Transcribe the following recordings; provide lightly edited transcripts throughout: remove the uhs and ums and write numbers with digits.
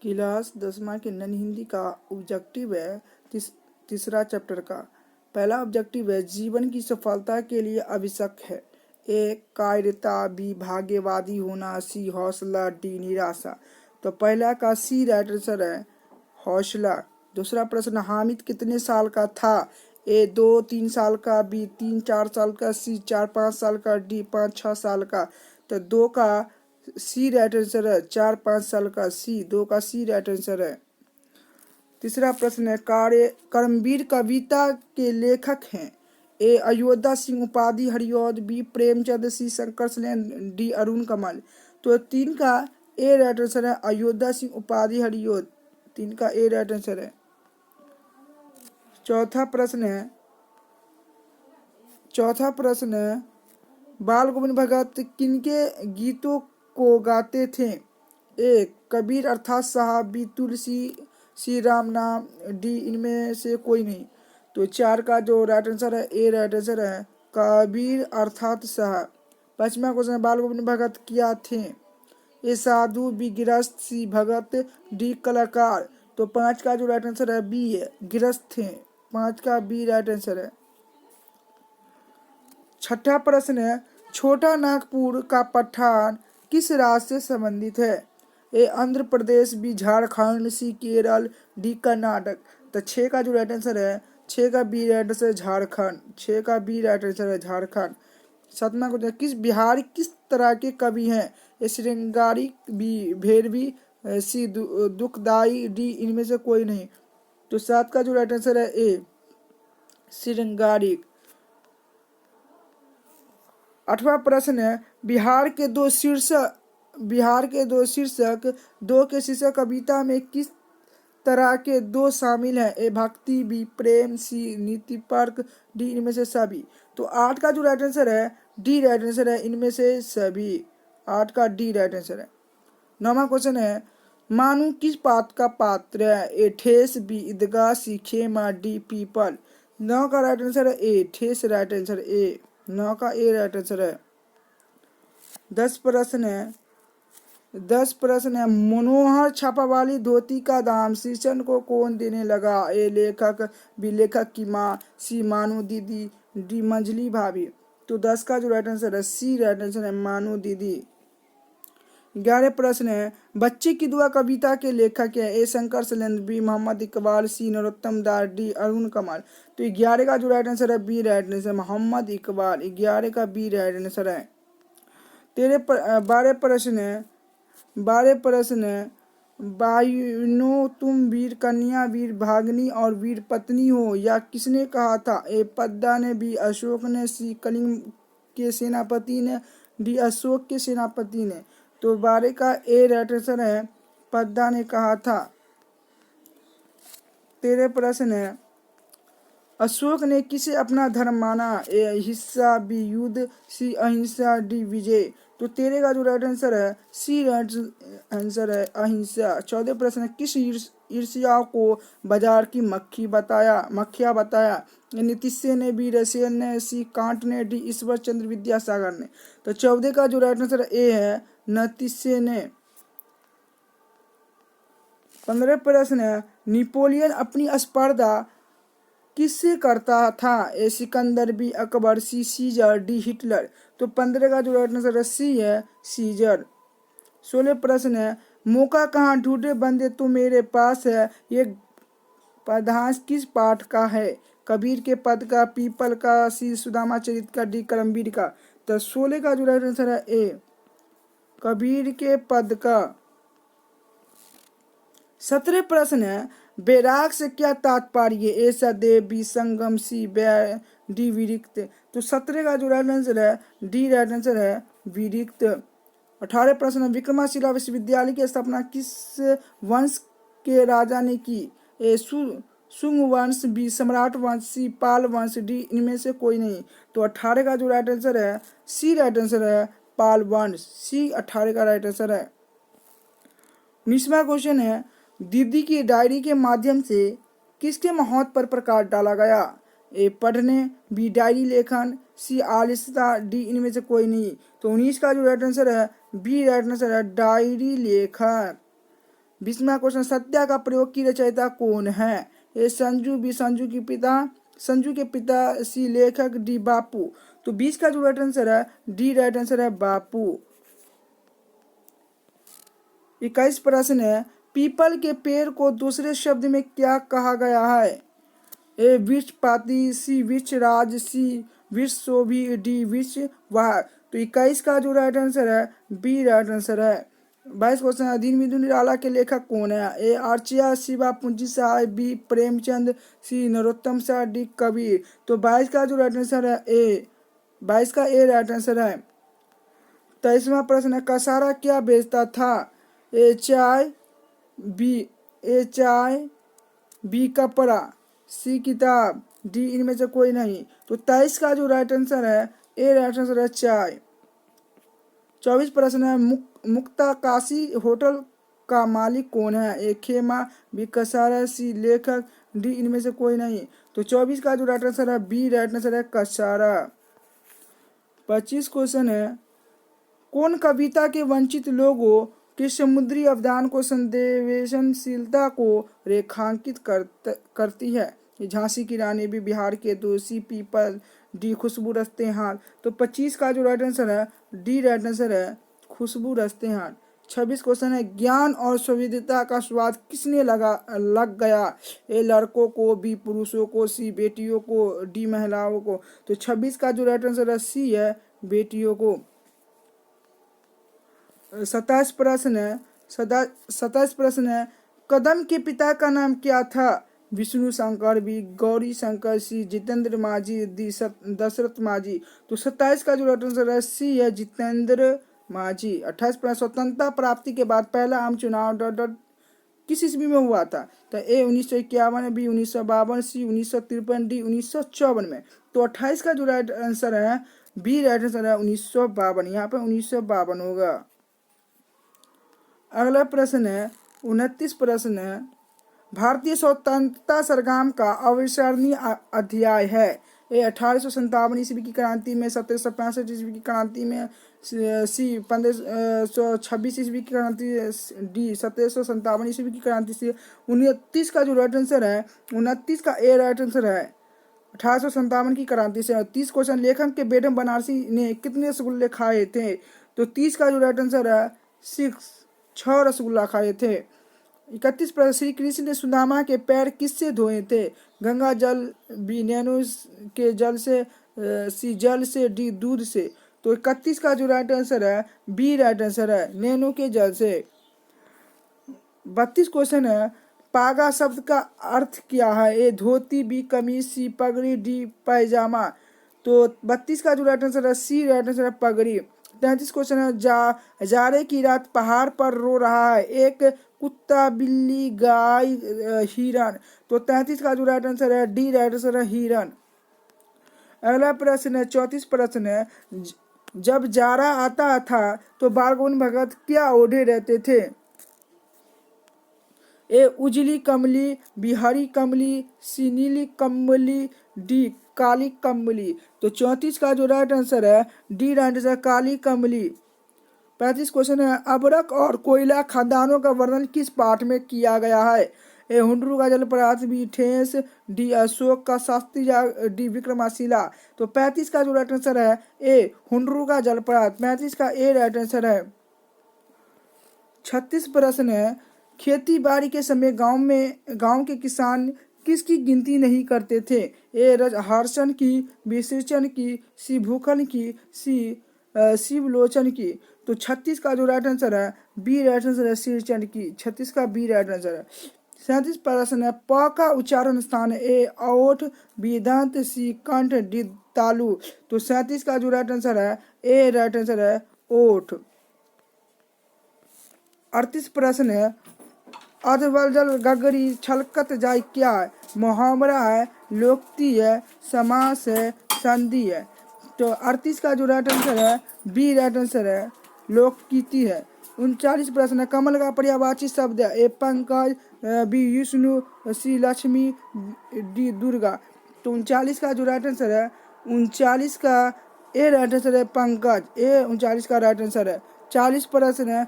Class 10वीं के none Hindi का ऑब्जेक्टिव है तीसरा चैप्टर का। पहला ऑब्जेक्टिव है जीवन की सफलता के लिए आवश्यक है ए कायरता, बी भाग्यवादी होना, सी हौसला, डी निराशा। तो पहला का सी राइट आंसर है हौसला। दूसरा प्रश्न, हामिद कितने साल का था? ए 2-3 साल का, बी 3-4 साल का, सी 4-5 साल का, डी 5-6 साल का। तो दो का सी राइट आंसर है, 4-5 साल का सी, दो का सी राइट आंसर है। तीसरा प्रश्न है, कर्मवीर कविता के लेखक हैं? ए अयोध्या सिंह उपाधि हरिऔध, बी प्रेमचंद, सी शंकर सलेन, डी अरुण कमल। तो तीन का ए राइट आंसर है अयोध्या सिंह उपाधि हरिऔध, तीन का ए राइट आंसर है। चौथा प्रश्न है, बाल गोविंद भगत किनके गीतों को गाते थे? ए कबीर अर्थात साहब, बी तुलसी, सी राम नाम, डी इनमें से कोई नहीं। तो चार का जो राइट आंसर है ए राइट आंसर है कबीर अर्थात साहब। पांचवा क्वेश्चन, बाल गोविंद भगत क्या थे? ए साधु, बी गिरस्थ, सी भगत, डी कलाकार। तो पांच का जो राइट आंसर है बी है गिरस्थ थे, पांच का बी राइट आंसर है। छठा प्रश्न है, छोटा नागपुर का पठान किस राज्य से संबंधित है? ए आंध्र प्रदेश, बी झारखंड, सी केरल, डी कर्नाटक। तो छः का जो राइट आंसर है, छः का बी राइट आंसर है झारखंड, छः का बी राइट आंसर है झारखंड। सातवां क्वेश्चन, किस बिहारी किस तरह के कवि हैं? ए श्रृंगारिक, बी भैरवी, सी दुखदाई, डी इनमें से कोई नहीं। तो सात का जो राइट आंसर है ए श्रृंगारिक। आठवां प्रश्न है, बिहार के दो शीर्षक दो के शीर्षक कविता में किस तरह के दो शामिल हैं? ए भक्ति, बी प्रेम, सी नीतिपर्क, डी इनमें से सभी। तो आठ का जो राइट आंसर है डी राइट आंसर है इनमें से सभी, आठ का डी राइट आंसर है। नौवां क्वेश्चन है, मानू किस पात का पात्र है? ए ठेस, बी ईदगाह, सी खेमा, डी पीपल। नौ का राइट आंसर है ए ठेस राइट आंसर ए, नौ का ए राइट आंसर है। 10 प्रश्न है, मनोहर छापा वाली धोती का दाम शीर्षक को कौन देने लगा? ए लेखक, बी लेखक की माँ, सी मानू दीदी, डी मंजली भाभी। तो 10 का जो राइट आंसर है सी राइट आंसर है मानू दीदी। 11 प्रश्न है, बच्चे की दुआ कविता के लेखक है? A Shankar Salen, B Mohammad Iqbal, C Narottam Das, D Arun Kamal. तो 11 का जो राइट आंसर है B right answer Mohammad Iqbal, 11 का बी राइट आंसर है। 12 प्रश्न है, बाइनो तुम वीर कन्या, वीर भागनी और वीर पत्नी हो, या किसने कहा था? ए पद्दा ने, बी अशोक ने, सी कलिंग के सेनापति ने, डी अशोक के सेनापति ने। तो 12 का ए राइट आंसर है पद्दा ने कहा था। 13 प्रश्न है, अशोक ने किसे अपना धर्म माना? ए हिस्सा, बी युद्ध, सी अहिंसा, डी विजय। तो 13 का जो राइट आंसर है सी राइट आंसर है अहिंसा। 14 प्रश्न है, किस ईर्ष्या को बाजार की मक्खिया बताया? नीतिशय ने, बी रसेन ने, सी कांट ने, डी ईश्वर चंद्र विद्यासागर ने। तो 14 का जो राइट आंसर ए है नीतिशय ने। 15 प्रश्न है, नेपोलियन अपनी स्पर्धा किससे करता था? ए सिकंदर, बी अकबर, सी सीजर, डी हिटलर। तो 15 का जो राइट आंसर सी है सीजर। 16 प्रश्न है, मौका कहाँ ढूंढे बंदे तो मेरे पास है, ये पदांश किस पाठ का है? कबीर के पद का, पीपल का, सी सुदामा चरित का, डी करमवीर का। तो 16 का जो राइट आंसर है ए कबीर के पद का। 17 प्रश्न है, बैराग से क्या तात्पर्य? ए सदैव, बी संगम, सी व्यय, डी विरिक्त। तो 17 का जो राइट आंसर है डी राइट आंसर है विरिक्त। 18 प्रश्न, विक्रमशिला विश्वविद्यालय की स्थापना किस वंश के राजा ने की? ए सुंग वंश, बी सम्राट वंश, सी पाल वंश, डी इनमें से कोई नहीं। तो 18 का जो राइट आंसर है सी राइट आंसर है पाल वंश, सी 18 का राइट आंसर है। 19वां क्वेश्चन है, दीदी की डायरी के माध्यम से किसके महत्व पर प्रकाश डाला गया? ए पढ़ने, बी डायरी लेखन, सी आलिस्ता, डी इनमें से कोई नहीं। तो 19 का जो राइट आंसर है बी राइट आंसर है डायरी लेखन। 20वां क्वेश्चन, सत्या का प्रयोग की रचयिता कौन है? ए संजू, बी संजू के पिता, सी लेखक, डी बापू। तो 20 का जो राइट आंसर है डी राइट आंसर है, बापू। 21 प्रश्न है, पीपल के पेड़ को दूसरे शब्द में क्या कहा गया है? ए वृक्षपाती, सी वृक्षराज, सी वृक्षशोभी, डी वृक्षवाहक। तो 21 का जो राइट आंसर है बी राइट आंसर है। 22 क्वेश्चन है, दीनबंधु निराला के लेखक कौन है? ए आर्चिया, सी बापूजी शाह, बी प्रेमचंद, सी नरोत्तम शाह, डी कबीर। तो 22 का जो राइट आंसर है ए, 22 का ए राइट आंसर है। 23वां प्रश्न है, कसारा क्या बेचता था? ए चाय, बी कपड़ा, सी किताब, डी इनमें से कोई नहीं। तो 23 का जो राइट आंसर है ए राइट आंसर है, चाय। 24 प्रश्न है, मुक्ता काशी होटल का मालिक कौन है? ए खेमा, बी कसारा, सी लेखक, डी इनमें से कोई नहीं। तो 24 का जो राइट आंसर है बी राइट आंसर है, कसारा। 25 क्वेश्चन है, कौन कविता के वंचित लोगों के समुद्री अवदान को संवेदनशीलता को रेखांकित करती है? झांसी की रानी, भी बिहार के दोषी, पीपल, डी खुशबू रस्ते हाथ। तो 25 का जो राइट आंसर है डी राइट आंसर है, खुशबू रस्ते हाथ। 26 क्वेश्चन है, ज्ञान और संविधाता का स्वाद किसने लग गया? ए लड़कों को, बी पुरुषों को, सी बेटियों को, डी महिलाओं को। तो 26 का जो राइट आंसर है सी है, बेटियों को। 27 प्रश्न है, कदम के पिता का नाम क्या था? विष्णु शंकर, बी गौरी शंकर, सी जितेंद्र माझी, डी दशरथ माझी। तो 27 का जो राइट आंसर है सी है, जितेंद्र माझी। 28 प्रश्न, स्वतंत्रता प्राप्ति के बाद पहला आम चुनाव किस ईस्वी में हुआ था? तो ए 1951, बी 1952, सी 1953, डी 1954 में। तो 28 का जो राइट आंसर है बी राइट आंसर है, 1952। यहाँ पे 1952 होगा। अगला प्रश्न है 29 प्रश्न है, भारतीय स्वतंत्रता संग्राम का अविस्मरणीय अध्याय है? ए 1857 ईस्वी की क्रांति में, 1765 ईस्वी की क्रांति में, सी 1526 ईस्वी की क्रांति, डी 1757 ईस्वी की क्रांति से। 29 का जो राइट आंसर है 29 का ए राइट आंसर है, 1857 की क्रांति से। 30 क्वेश्चन, लेखक के बेटे बनारसी ने कितने रसगुल्ले खाए थे? तो 30 का जो राइट आंसर है 6 रसगुल्ला खाए थे। 31 प्रश्न, श्री कृष्ण ने सुदामा के पैर किससे धोए थे? गंगा जल, बी नैनो के जल से, सी जल से, डी दूध से। तो 31 का जो राइट आंसर है बी राइट आंसर है, नैनो के जल से। 32 क्वेश्चन है, पागा शब्द का अर्थ क्या है? ए धोती, बी कमीज, सी पगड़ी, डी पैजामा। तो 32 का जो राइट आंसर है सी राइट आंसर है, पगड़ी। 33 क्वेश्चन है, जाड़े की रात पहाड़ पर रो रहा है एक कुत्ता, बिल्ली, गाय, हिरन। तो 33 का जो राइट आंसर है डी राइट आंसर है, हिरन। अगला प्रश्न है 34 प्रश्न है, जब जाड़ा आता था तो बागवान भगत क्या ओढ़े रहते थे? ए उजली कमली, बी हरी कमली, सी नीली कमली, डी काली कमली। तो 34 का जो राइट आंसर है डी राइट आंसर, काली कमली। 35 क्वेश्चन है, अबरक और कोयला खदानों का वर्णन किस पाठ में किया गया है? ए हुंडरू का जलप्रपात, बी ठेस, डी अशोक का शास्त्री, डी विक्रमशिला। तो 35 का जो राइट आंसर है ए हुंडरू का जलप्रपात, 35 का ए राइट आंसर है। 36 प्रश्न है, खेती बाड़ी के समय गांव के किसान किसकी गिनती नहीं करते थे? ए हर्षण की, बी सिंचन की, सी भूखल की, सी शिवलोचन की। तो 36 का जो राइट आंसर है बी राइट आंसर है, सिंचन की। 36 का बी राइट आंसर है। 37 प्रश्न है, प का उच्चारण स्थान है? ए ओठ, बी दांत, सी कंठ, डी तालु। तो 37 का जो राइट आंसर है ए राइट आंसर है, ओठ। 38 प्रश्न है, अधवल गगरी छलकत जाय क्या है? मुहावरा है, लोकोक्ति है, समास है, संधि है। तो 38 का जो राइट आंसर है बी राइट आंसर है, लोकोक्ति है। 39 प्रश्न है, कमल का पर्यायवाची शब्द है? ए पंकज, बी विष्णु, सी लक्ष्मी, डी दुर्गा। तो 39 का जो राइट आंसर है 39 का ए राइट आंसर है, पंकज। ए 39 का राइट आंसर है। 40 प्रश्न है।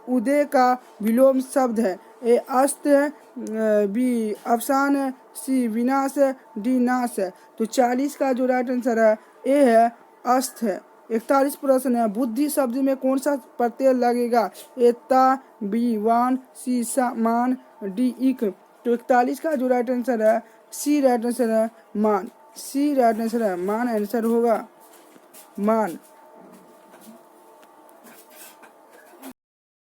उदय का विलोम शब्द है। ए अस्त है, बी अवसान है, सी विनाश है, डी नाश है। तो 40 का जो राइट आंसर है ए है अस्त है। 41 प्रश्न है। बुद्धि शब्द में कौन सा प्रत्यय लगेगा? ए ता, बी वान, सी सा मान, डी इक। तो 41 का जो राइट आंसर है सी राइट आंसर है मान। सी राइट आंसर है मान आंसर होगा मान।